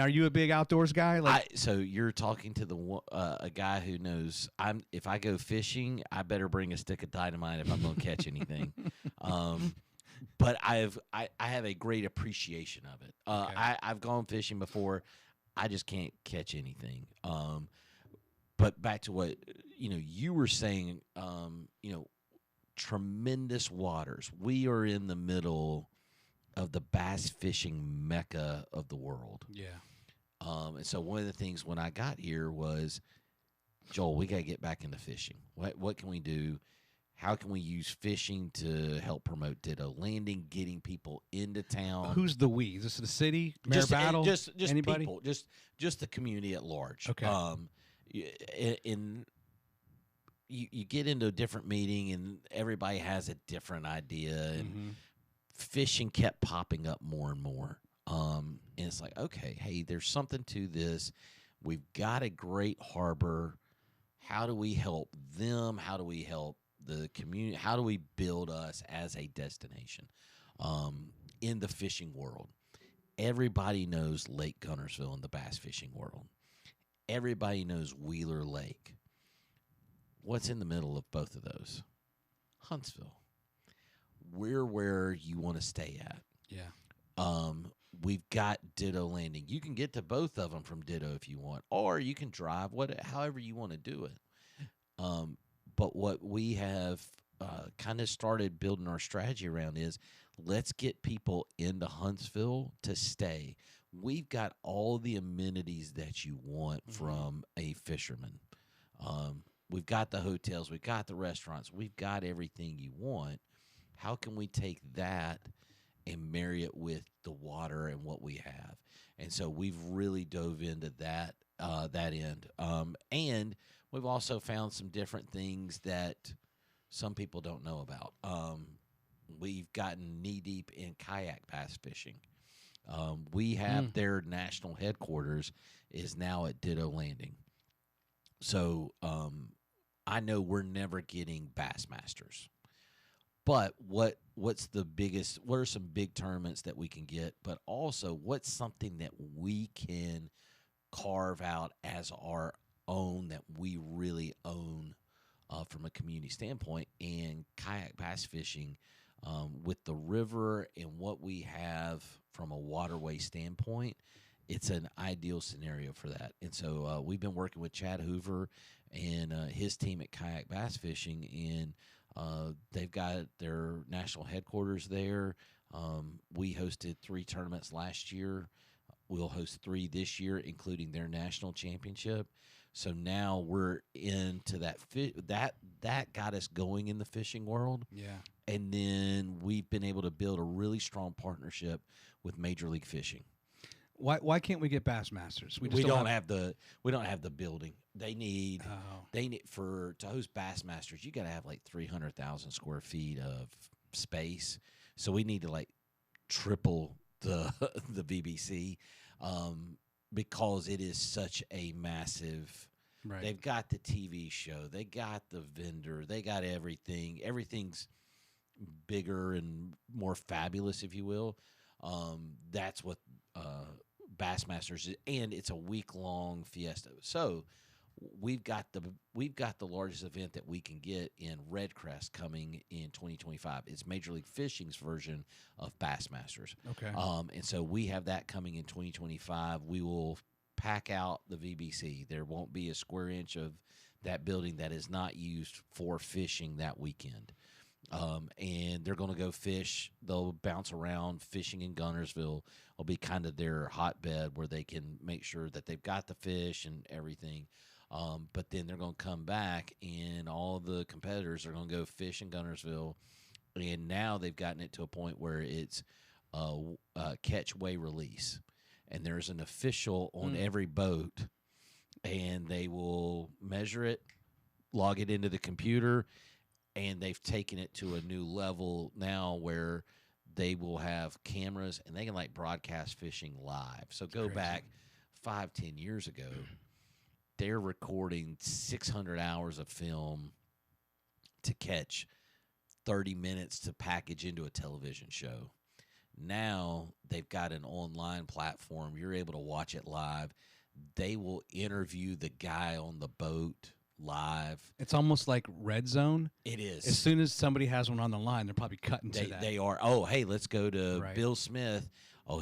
Are you a big outdoors guy? Like, So you're talking to a guy who knows if I go fishing, I better bring a stick of dynamite if I'm going to catch anything. But I have a great appreciation of it. Okay. I've gone fishing before. I just can't catch anything. But back to what you were saying. Tremendous waters. We are in the middle of the bass fishing mecca of the world. yeah. And so one of the things when I got here was, Joel, we got to get back into fishing. What can we do? How can we use fishing to help promote Ditto Landing, getting people into town? Who's the we? Is this the city? Mayor Battle? Just anybody? people, just the community at large. Okay. You get into a different meeting and everybody has a different idea, and fishing kept popping up more and more. And it's like, okay, hey, there's something to this. We've got a great harbor. How do we help them? How do we help the community? How do we build us as a destination in the fishing world? Everybody knows Lake Guntersville in the bass fishing world. Everybody knows Wheeler Lake. What's in the middle of both of those? Huntsville. We're where you want to stay at. Yeah. We've got Ditto Landing. You can get to both of them from Ditto if you want, or you can drive however you want to do it. But what we have kind of started building our strategy around is let's get people into Huntsville to stay. We've got all the amenities that you want from a fisherman. We've got the hotels. We've got the restaurants. We've got everything you want. How can we take that and marry it with the water and what we have? And so we've really dove into that end. And we've also found some different things that some people don't know about. We've gotten knee deep in kayak bass fishing. We have their national headquarters is now at Ditto Landing. So I know we're never getting Bassmasters. But what's the biggest? What are some big tournaments that we can get? But also, what's something that we can carve out as our own that we really own from a community standpoint? And kayak bass fishing with the river and what we have from a waterway standpoint, it's an ideal scenario for that. And so we've been working with Chad Hoover and his team at Kayak Bass Fishing, and they've got their national headquarters there. We hosted 3 tournaments last year. We'll host 3 this year, including their national championship. So now we're into that. That got us going in the fishing world. Yeah. And then we've been able to build a really strong partnership with Major League Fishing. Why can't we get Bassmasters? We don't have the building. They need to host Bassmasters. You got to have like 300,000 square feet of space. So we need to like triple the BBC because it is such a massive. Right. They've got the TV show. They got the vendor. They got everything. Everything's bigger and more fabulous, if you will. That's what Bassmasters is, and it's a week-long fiesta. So we've got the largest event that we can get in Redcrest coming in 2025. It's Major League Fishing's version of Bassmasters. Okay. And so we have that coming in 2025. We will pack out the VBC. There won't be a square inch of that building that is not used for fishing that weekend. And they're going to go fish. They'll bounce around. Fishing in Guntersville will be kind of their hotbed where they can make sure that they've got the fish and everything. But then they're going to come back, and all the competitors are going to go fish in Guntersville. And now they've gotten it to a point where it's catch, weigh, release. And there's an official on every boat, and they will measure it, log it into the computer, and they've taken it to a new level now where they will have cameras and they can like broadcast fishing live. So go back 5-10 years ago, they're recording 600 hours of film to catch 30 minutes to package into a television show. Now they've got an online platform. You're able to watch it live. They will interview the guy on the boat live. It's almost like Red Zone. It is. As soon as somebody has one on the line, they're probably cutting to that. They are. Oh, hey, let's go to Right. Bill Smith. Oh,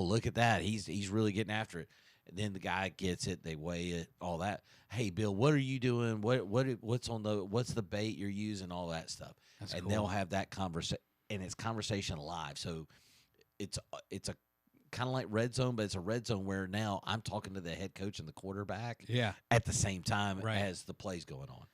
look at that. He's really getting after it. And then the guy gets it. They weigh it. All that. Hey, Bill, what are you doing? What's the bait you're using? All that stuff. That's and cool. they'll have that conversation, and it's conversation live. So it's a kind of like Red Zone, but it's a Red Zone where now I'm talking to the head coach and the quarterback Yeah. at the same time Right. as the play's going on.